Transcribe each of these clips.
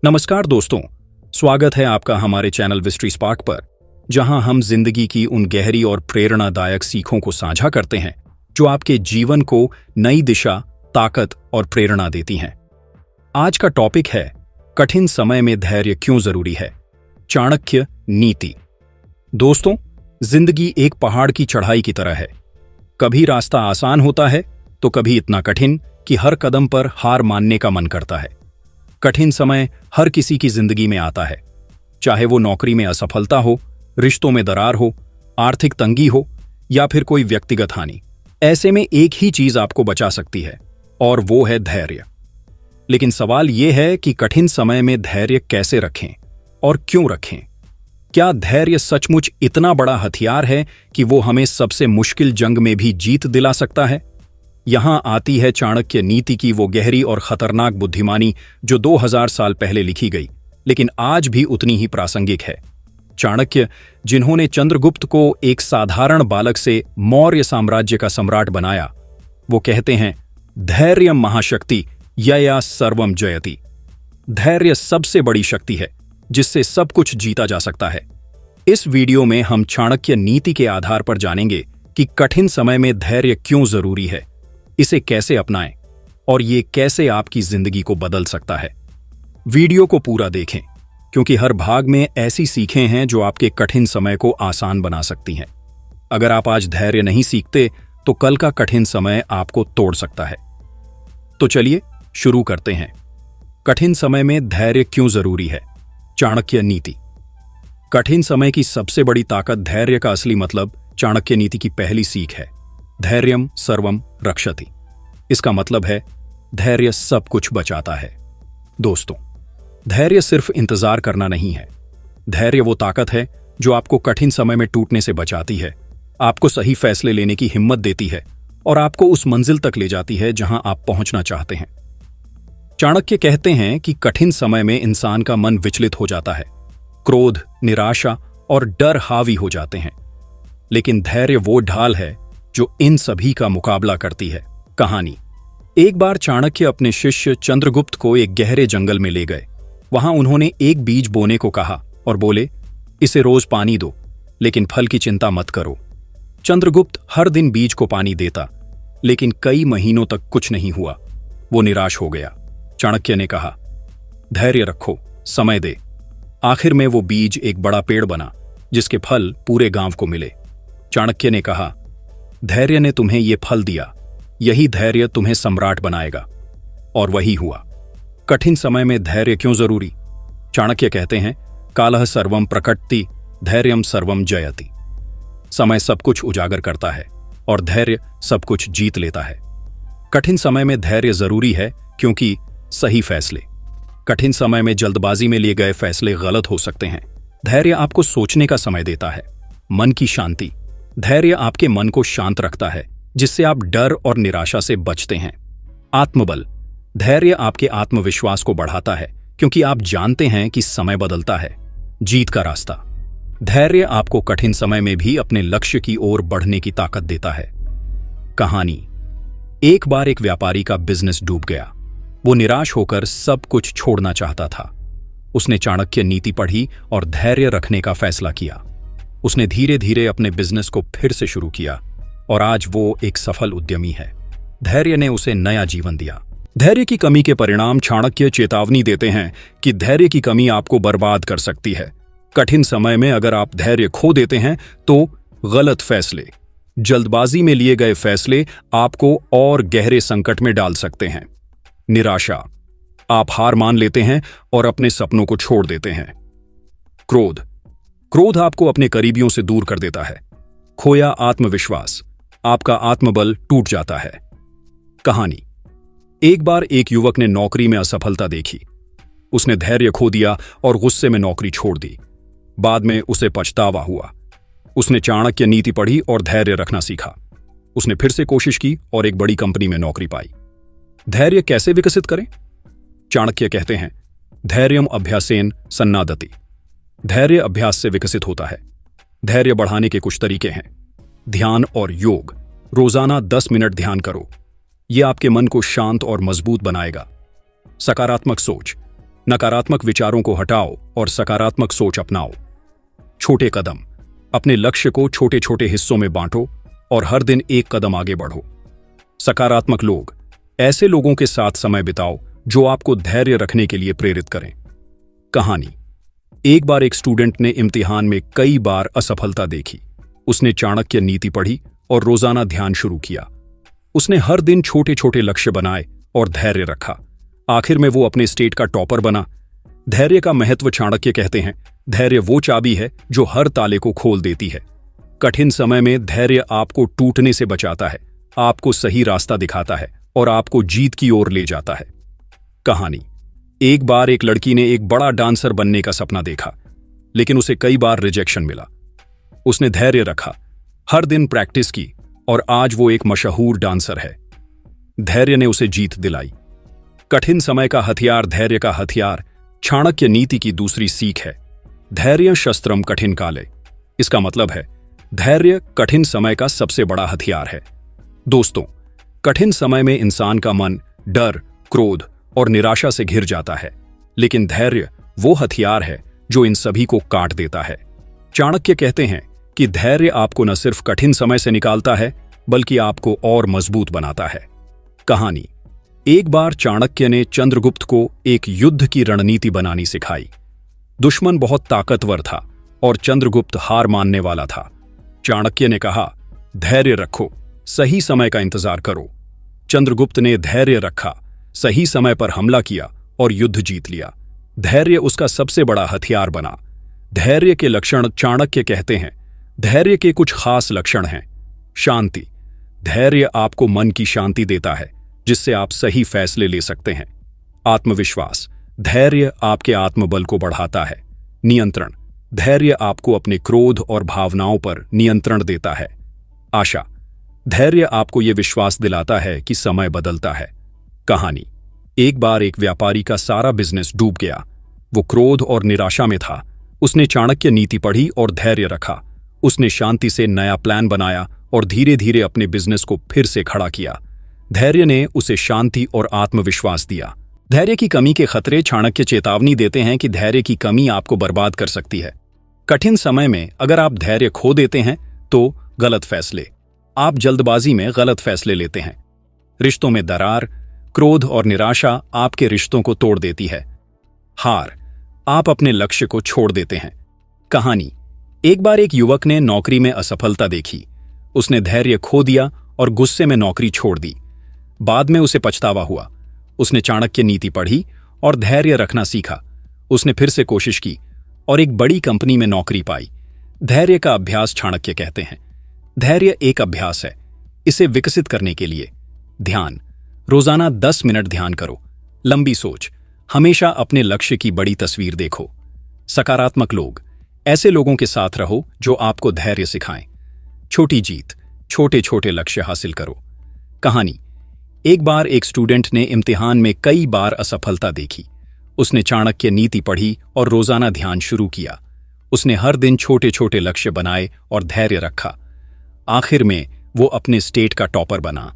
नमस्कार दोस्तों, स्वागत है आपका हमारे चैनल विस्ट्री स्पार्क पर, जहां हम जिंदगी की उन गहरी और प्रेरणादायक सीखों को साझा करते हैं जो आपके जीवन को नई दिशा, ताकत और प्रेरणा देती हैं। आज का टॉपिक है कठिन समय में धैर्य क्यों जरूरी है, चाणक्य नीति। दोस्तों, जिंदगी एक पहाड़ की चढ़ाई की तरह है। कभी रास्ता आसान होता है तो कभी इतना कठिन कि हर कदम पर हार मानने का मन करता है। कठिन समय हर किसी की जिंदगी में आता है, चाहे वो नौकरी में असफलता हो, रिश्तों में दरार हो, आर्थिक तंगी हो या फिर कोई व्यक्तिगत हानि। ऐसे में एक ही चीज आपको बचा सकती है और वो है धैर्य। लेकिन सवाल यह है कि कठिन समय में धैर्य कैसे रखें और क्यों रखें? क्या धैर्य सचमुच इतना बड़ा हथियार है कि वो हमें सबसे मुश्किल जंग में भी जीत दिला सकता है? यहां आती है चाणक्य नीति की वो गहरी और खतरनाक बुद्धिमानी जो 2000 साल पहले लिखी गई, लेकिन आज भी उतनी ही प्रासंगिक है। चाणक्य, जिन्होंने चंद्रगुप्त को एक साधारण बालक से मौर्य साम्राज्य का सम्राट बनाया, वो कहते हैं, धैर्य महाशक्ति यया सर्वम जयति। धैर्य सबसे बड़ी शक्ति है जिससे सब कुछ जीता जा सकता है। इस वीडियो में हम चाणक्य नीति के आधार पर जानेंगे कि कठिन समय में धैर्य क्यों जरूरी है, इसे कैसे अपनाएं और ये कैसे आपकी जिंदगी को बदल सकता है। वीडियो को पूरा देखें, क्योंकि हर भाग में ऐसी सीखें हैं जो आपके कठिन समय को आसान बना सकती हैं। अगर आप आज धैर्य नहीं सीखते तो कल का कठिन समय आपको तोड़ सकता है। तो चलिए शुरू करते हैं। कठिन समय में धैर्य क्यों जरूरी है, चाणक्य नीति। कठिन समय की सबसे बड़ी ताकत धैर्य का असली मतलब चाणक्य नीति की पहली सीख है, धैर्यम सर्वम रक्षति। इसका मतलब है धैर्य सब कुछ बचाता है। दोस्तों, धैर्य सिर्फ इंतजार करना नहीं है। धैर्य वो ताकत है जो आपको कठिन समय में टूटने से बचाती है, आपको सही फैसले लेने की हिम्मत देती है और आपको उस मंजिल तक ले जाती है जहां आप पहुंचना चाहते हैं। चाणक्य कहते हैं कि कठिन समय में इंसान का मन विचलित हो जाता है, क्रोध, निराशा और डर हावी हो जाते हैं। लेकिन धैर्य वो ढाल है जो इन सभी का मुकाबला करती है। कहानी। एक बार चाणक्य अपने शिष्य चंद्रगुप्त को एक गहरे जंगल में ले गए। वहां उन्होंने एक बीज बोने को कहा और बोले, इसे रोज पानी दो, लेकिन फल की चिंता मत करो। चंद्रगुप्त हर दिन बीज को पानी देता, लेकिन कई महीनों तक कुछ नहीं हुआ। वो निराश हो गया। चाणक्य ने कहा, धैर्य रखो, समय दे। आखिर में वो बीज एक बड़ा पेड़ बना, जिसके फल पूरे गांव को मिले। चाणक्य ने कहा, धैर्य ने तुम्हें ये फल दिया, यही धैर्य तुम्हें सम्राट बनाएगा। और वही हुआ। कठिन समय में धैर्य क्यों जरूरी? चाणक्य कहते हैं, कालः सर्वम प्रकटति, धैर्यम सर्वम जयति। समय सब कुछ उजागर करता है और धैर्य सब कुछ जीत लेता है। कठिन समय में धैर्य जरूरी है क्योंकि सही फैसले। कठिन समय में जल्दबाजी में लिए गए फैसले गलत हो सकते हैं। धैर्य आपको सोचने का समय देता है। मन की शांति। धैर्य आपके मन को शांत रखता है, जिससे आप डर और निराशा से बचते हैं। आत्मबल। धैर्य आपके आत्मविश्वास को बढ़ाता है, क्योंकि आप जानते हैं कि समय बदलता है। जीत का रास्ता। धैर्य आपको कठिन समय में भी अपने लक्ष्य की ओर बढ़ने की ताकत देता है। कहानी। एक बार एक व्यापारी का बिजनेस डूब गया। वो निराश होकर सब कुछ छोड़ना चाहता था। उसने चाणक्य नीति पढ़ी और धैर्य रखने का फैसला किया। उसने धीरे धीरे अपने बिजनेस को फिर से शुरू किया और आज वो एक सफल उद्यमी है। धैर्य ने उसे नया जीवन दिया। धैर्य की कमी के परिणाम। चाणक्य चेतावनी देते हैं कि धैर्य की कमी आपको बर्बाद कर सकती है। कठिन समय में अगर आप धैर्य खो देते हैं तो गलत फैसले, जल्दबाजी में लिए गए फैसले आपको और गहरे संकट में डाल सकते हैं। निराशा। आप हार मान लेते हैं और अपने सपनों को छोड़ देते हैं। क्रोध। क्रोध आपको अपने करीबियों से दूर कर देता है। खोया आत्मविश्वास। आपका आत्मबल टूट जाता है। कहानी। एक बार एक युवक ने नौकरी में असफलता देखी। उसने धैर्य खो दिया और गुस्से में नौकरी छोड़ दी। बाद में उसे पछतावा हुआ। उसने चाणक्य नीति पढ़ी और धैर्य रखना सीखा। उसने फिर से कोशिश की और एक बड़ी कंपनी में नौकरी पाई। धैर्य कैसे विकसित करें? चाणक्य कहते हैं, धैर्यम अभ्यासेन सन्नादति। धैर्य अभ्यास से विकसित होता है। धैर्य बढ़ाने के कुछ तरीके हैं। ध्यान और योग। रोजाना 10 मिनट ध्यान करो। यह आपके मन को शांत और मजबूत बनाएगा। सकारात्मक सोच। नकारात्मक विचारों को हटाओ और सकारात्मक सोच अपनाओ। छोटे कदम, अपने लक्ष्य को छोटे छोटे हिस्सों में बांटो और हर दिन एक कदम आगे बढ़ो। सकारात्मक लोग, ऐसे लोगों के साथ समय बिताओ जो आपको धैर्य रखने के लिए प्रेरित करें। कहानी। एक बार एक स्टूडेंट ने इम्तिहान में कई बार असफलता देखी। उसने चाणक्य नीति पढ़ी और रोजाना ध्यान शुरू किया। उसने हर दिन छोटे छोटे लक्ष्य बनाए और धैर्य रखा। आखिर में वो अपने स्टेट का टॉपर बना। धैर्य का महत्व चाणक्य कहते हैं, धैर्य वो चाबी है जो हर ताले को खोल देती है। कठिन समय में धैर्य आपको टूटने से बचाता है, आपको सही रास्ता दिखाता है और आपको जीत की ओर ले जाता है। कहानी। एक बार एक लड़की ने एक बड़ा डांसर बनने का सपना देखा, लेकिन उसे कई बार रिजेक्शन मिला। उसने धैर्य रखा, हर दिन प्रैक्टिस की और आज वो एक मशहूर डांसर है। धैर्य ने उसे जीत दिलाई। कठिन समय का हथियार धैर्य का हथियार चाणक्य नीति की दूसरी सीख है, धैर्य शस्त्रम कठिन काले। इसका मतलब है धैर्य कठिन समय का सबसे बड़ा हथियार है। दोस्तों, कठिन समय में इंसान का मन डर, क्रोध और निराशा से घिर जाता है, लेकिन धैर्य वो हथियार है जो इन सभी को काट देता है। चाणक्य कहते हैं कि धैर्य आपको न सिर्फ कठिन समय से निकालता है, बल्कि आपको और मजबूत बनाता है। कहानी। एक बार चाणक्य ने चंद्रगुप्त को एक युद्ध की रणनीति बनानी सिखाई। दुश्मन बहुत ताकतवर था और चंद्रगुप्त हार मानने वाला था। चाणक्य ने कहा, धैर्य रखो, सही समय का इंतजार करो। चंद्रगुप्त ने धैर्य रखा, सही समय पर हमला किया और युद्ध जीत लिया। धैर्य उसका सबसे बड़ा हथियार बना। धैर्य के लक्षण चाणक्य कहते हैं, धैर्य के कुछ खास लक्षण हैं। शांति। धैर्य आपको मन की शांति देता है, जिससे आप सही फैसले ले सकते हैं। आत्मविश्वास। धैर्य आपके आत्मबल को बढ़ाता है। नियंत्रण। धैर्य आपको अपने क्रोध और भावनाओं पर नियंत्रण देता है। आशा। धैर्य आपको यह विश्वास दिलाता है कि समय बदलता है। कहानी। एक बार एक व्यापारी का सारा बिजनेस डूब गया। वो क्रोध और निराशा में था। उसने चाणक्य नीति पढ़ी और धैर्य रखा। उसने शांति से नया प्लान बनाया और धीरे धीरे अपने बिजनेस को फिर से खड़ा किया। धैर्य ने उसे शांति और आत्मविश्वास दिया। धैर्य की कमी के खतरे। चाणक्य चेतावनी देते हैं कि धैर्य की कमी आपको बर्बाद कर सकती है। कठिन समय में अगर आप धैर्य खो देते हैं तो गलत फैसले। आप जल्दबाजी में गलत फैसले लेते हैं। रिश्तों में दरार। क्रोध और निराशा आपके रिश्तों को तोड़ देती है। हार। आप अपने लक्ष्य को छोड़ देते हैं। कहानी। एक बार एक युवक ने नौकरी में असफलता देखी। उसने धैर्य खो दिया और गुस्से में नौकरी छोड़ दी। बाद में उसे पछतावा हुआ। उसने चाणक्य नीति पढ़ी और धैर्य रखना सीखा। उसने फिर से कोशिश की और एक बड़ी कंपनी में नौकरी पाई। धैर्य का अभ्यास चाणक्य कहते हैं। धैर्य एक अभ्यास है। इसे विकसित करने के लिए ध्यान। रोजाना 10 मिनट ध्यान करो। लंबी सोच। हमेशा अपने लक्ष्य की बड़ी तस्वीर देखो। सकारात्मक लोग। ऐसे लोगों के साथ रहो जो आपको धैर्य सिखाएं। छोटी जीत। छोटे छोटे लक्ष्य हासिल करो। कहानी। एक बार एक स्टूडेंट ने इम्तिहान में कई बार असफलता देखी। उसने चाणक्य नीति पढ़ी और रोजाना ध्यान शुरू किया। उसने हर दिन छोटे छोटे लक्ष्य बनाए और धैर्य रखा। आखिर में वो अपने स्टेट का टॉपर बना।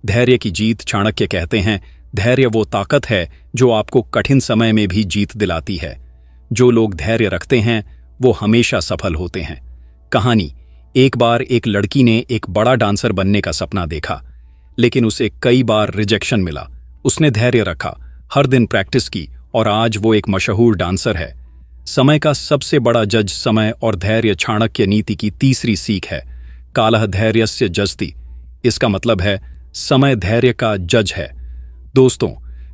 धैर्य की जीत। चाणक्य कहते हैं, धैर्य वो ताकत है जो आपको कठिन समय में भी जीत दिलाती है। जो लोग धैर्य रखते हैं वो हमेशा सफल होते हैं। कहानी। एक बार एक लड़की ने एक बड़ा डांसर बनने का सपना देखा, लेकिन उसे कई बार रिजेक्शन मिला। उसने धैर्य रखा, हर दिन प्रैक्टिस की और आज वो एक मशहूर डांसर है। समय का सबसे बड़ा जज समय और धैर्य। चाणक्य नीति की तीसरी सीख है, कालः धैर्यस्य जजति। इसका मतलब है समय धैर्य का जज है। दोस्तों,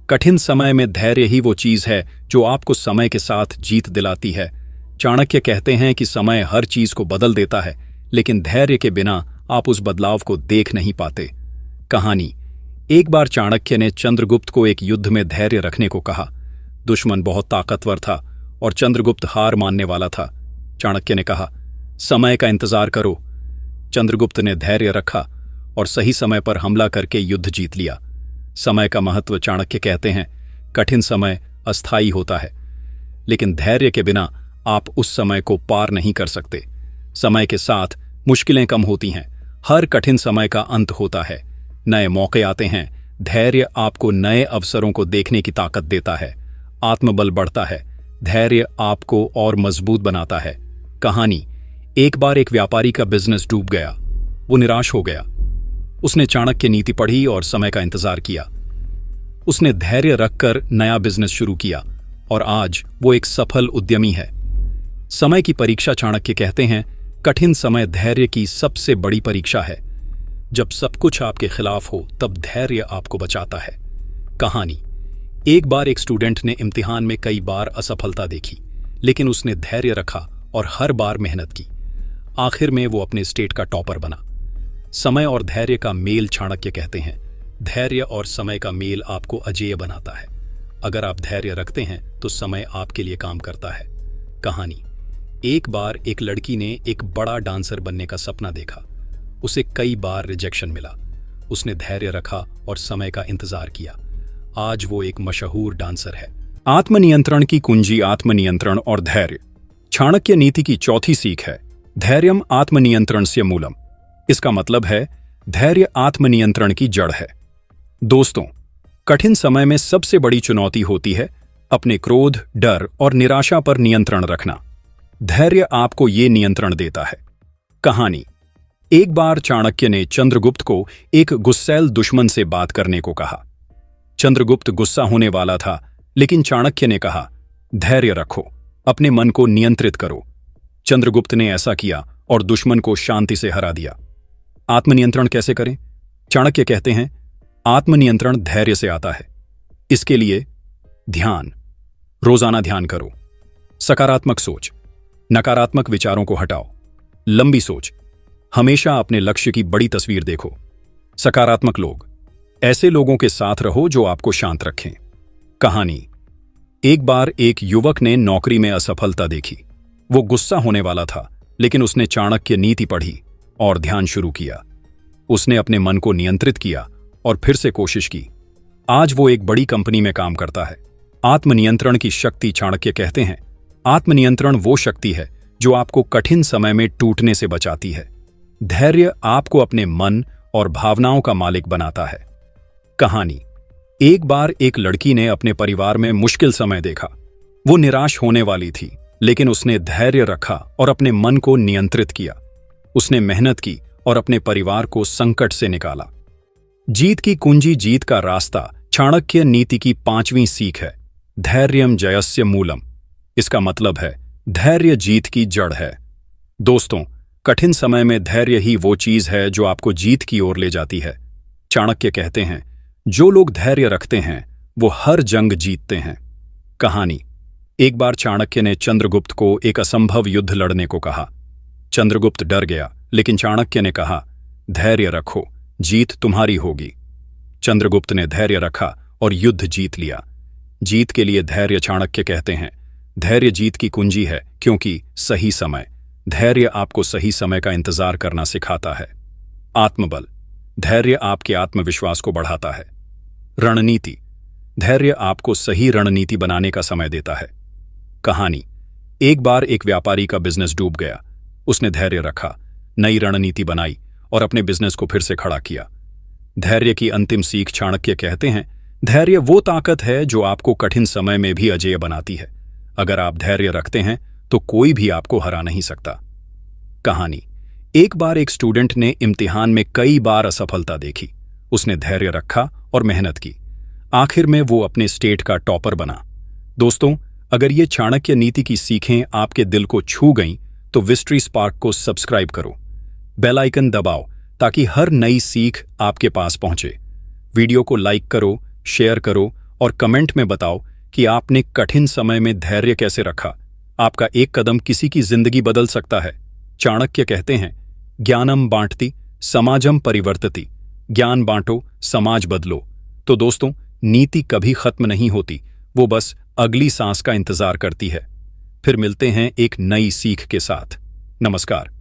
कठिन समय में धैर्य ही वो चीज है जो आपको समय के साथ जीत दिलाती है। चाणक्य कहते हैं कि समय हर चीज को बदल देता है, लेकिन धैर्य के बिना आप उस बदलाव को देख नहीं पाते। कहानी। एक बार चाणक्य ने चंद्रगुप्त को एक युद्ध में धैर्य रखने को कहा। दुश्मन बहुत ताकतवर था और चंद्रगुप्त हार मानने वाला था। चाणक्य ने कहा, समय का इंतजार करो। चंद्रगुप्त ने धैर्य रखा और सही समय पर हमला करके युद्ध जीत लिया। समय का महत्व। चाणक्य कहते हैं, कठिन समय अस्थायी होता है, लेकिन धैर्य के बिना आप उस समय को पार नहीं कर सकते। समय के साथ मुश्किलें कम होती हैं। हर कठिन समय का अंत होता है, नए मौके आते हैं। धैर्य आपको नए अवसरों को देखने की ताकत देता है। आत्मबल बढ़ता है, धैर्य आपको और मजबूत बनाता है। कहानी। एक बार एक व्यापारी का बिजनेस डूब गया। वो निराश हो गया। उसने चाणक्य नीति पढ़ी और समय का इंतजार किया। उसने धैर्य रखकर नया बिजनेस शुरू किया और आज वो एक सफल उद्यमी है। समय की परीक्षा। चाणक्य कहते हैं, कठिन समय धैर्य की सबसे बड़ी परीक्षा है। जब सब कुछ आपके खिलाफ हो तब धैर्य आपको बचाता है। कहानी। एक बार एक स्टूडेंट ने इम्तिहान में कई बार असफलता देखी, लेकिन उसने धैर्य रखा और हर बार मेहनत की। आखिर में वो अपने स्टेट का टॉपर बना। समय और धैर्य का मेल। चाणक्य कहते हैं, धैर्य और समय का मेल आपको अजेय बनाता है। अगर आप धैर्य रखते हैं तो समय आपके लिए काम करता है। कहानी। एक बार एक लड़की ने एक बड़ा डांसर बनने का सपना देखा। उसे कई बार रिजेक्शन मिला। उसने धैर्य रखा और समय का इंतजार किया। आज वो एक मशहूर डांसर है। आत्मनियंत्रण की कुंजी। आत्मनियंत्रण और धैर्य। चाणक्य नीति की चौथी सीख है, धैर्यम आत्मनियंत्रणस्य मूलम। इसका मतलब है धैर्य आत्मनियंत्रण की जड़ है। दोस्तों, कठिन समय में सबसे बड़ी चुनौती होती है अपने क्रोध, डर और निराशा पर नियंत्रण रखना। धैर्य आपको ये नियंत्रण देता है। कहानी। एक बार चाणक्य ने चंद्रगुप्त को एक गुस्सैल दुश्मन से बात करने को कहा। चंद्रगुप्त गुस्सा होने वाला था, लेकिन चाणक्य ने कहा, धैर्य रखो, अपने मन को नियंत्रित करो। चंद्रगुप्त ने ऐसा किया और दुश्मन को शांति से हरा दिया। आत्मनियंत्रण कैसे करें? चाणक्य कहते हैं, आत्मनियंत्रण धैर्य से आता है। इसके लिए ध्यान। रोजाना ध्यान करो। सकारात्मक सोच। नकारात्मक विचारों को हटाओ। लंबी सोच। हमेशा अपने लक्ष्य की बड़ी तस्वीर देखो। सकारात्मक लोग। ऐसे लोगों के साथ रहो जो आपको शांत रखें। कहानी। एक बार एक युवक ने नौकरी में असफलता देखी। वो गुस्सा होने वाला था, लेकिन उसने चाणक्य नीति पढ़ी और ध्यान शुरू किया। उसने अपने मन को नियंत्रित किया और फिर से कोशिश की। आज वो एक बड़ी कंपनी में काम करता है। आत्मनियंत्रण की शक्ति। चाणक्य कहते हैं, आत्मनियंत्रण वो शक्ति है जो आपको कठिन समय में टूटने से बचाती है। धैर्य आपको अपने मन और भावनाओं का मालिक बनाता है। कहानी। एक बार एक लड़की ने अपने परिवार में मुश्किल समय देखा। वो निराश होने वाली थी, लेकिन उसने धैर्य रखा और अपने मन को नियंत्रित किया। उसने मेहनत की और अपने परिवार को संकट से निकाला। जीत की कुंजी। जीत का रास्ता। चाणक्य नीति की पांचवीं सीख है, धैर्यम जयस्य मूलम। इसका मतलब है धैर्य जीत की जड़ है। दोस्तों, कठिन समय में धैर्य ही वो चीज है जो आपको जीत की ओर ले जाती है। चाणक्य कहते हैं, जो लोग धैर्य रखते हैं वो हर जंग जीतते हैं। कहानी। एक बार चाणक्य ने चंद्रगुप्त को एक असंभव युद्ध लड़ने को कहा। चंद्रगुप्त डर गया, लेकिन चाणक्य ने कहा, धैर्य रखो, जीत तुम्हारी होगी। चंद्रगुप्त ने धैर्य रखा और युद्ध जीत लिया। जीत के लिए धैर्य। चाणक्य कहते हैं, धैर्य जीत की कुंजी है, क्योंकि सही समय। धैर्य आपको सही समय का इंतजार करना सिखाता है। आत्मबल। धैर्य आपके आत्मविश्वास को बढ़ाता है। रणनीति। धैर्य आपको सही रणनीति बनाने का समय देता है। कहानी। एक बार एक व्यापारी का बिजनेस डूब गया। उसने धैर्य रखा, नई रणनीति बनाई और अपने बिजनेस को फिर से खड़ा किया। धैर्य की अंतिम सीख। चाणक्य कहते हैं, धैर्य वो ताकत है जो आपको कठिन समय में भी अजेय बनाती है। अगर आप धैर्य रखते हैं तो कोई भी आपको हरा नहीं सकता। कहानी। एक बार एक स्टूडेंट ने इम्तिहान में कई बार असफलता देखी। उसने धैर्य रखा और मेहनत की। आखिर में वो अपने स्टेट का टॉपर बना। दोस्तों, अगर ये चाणक्य नीति की सीखें आपके दिल को छू गईं तो विस्ट्री स्पार्क को सब्सक्राइब करो, बेल आइकन दबाओ ताकि हर नई सीख आपके पास पहुंचे। वीडियो को लाइक करो, शेयर करो और कमेंट में बताओ कि आपने कठिन समय में धैर्य कैसे रखा। आपका एक कदम किसी की जिंदगी बदल सकता है। चाणक्य कहते हैं, ज्ञानम बांटती समाजम परिवर्तती। ज्ञान बांटो, समाज बदलो। तो दोस्तों, नीति कभी खत्म नहीं होती, वो बस अगली सांस का इंतजार करती है। फिर मिलते हैं एक नई सीख के साथ। नमस्कार।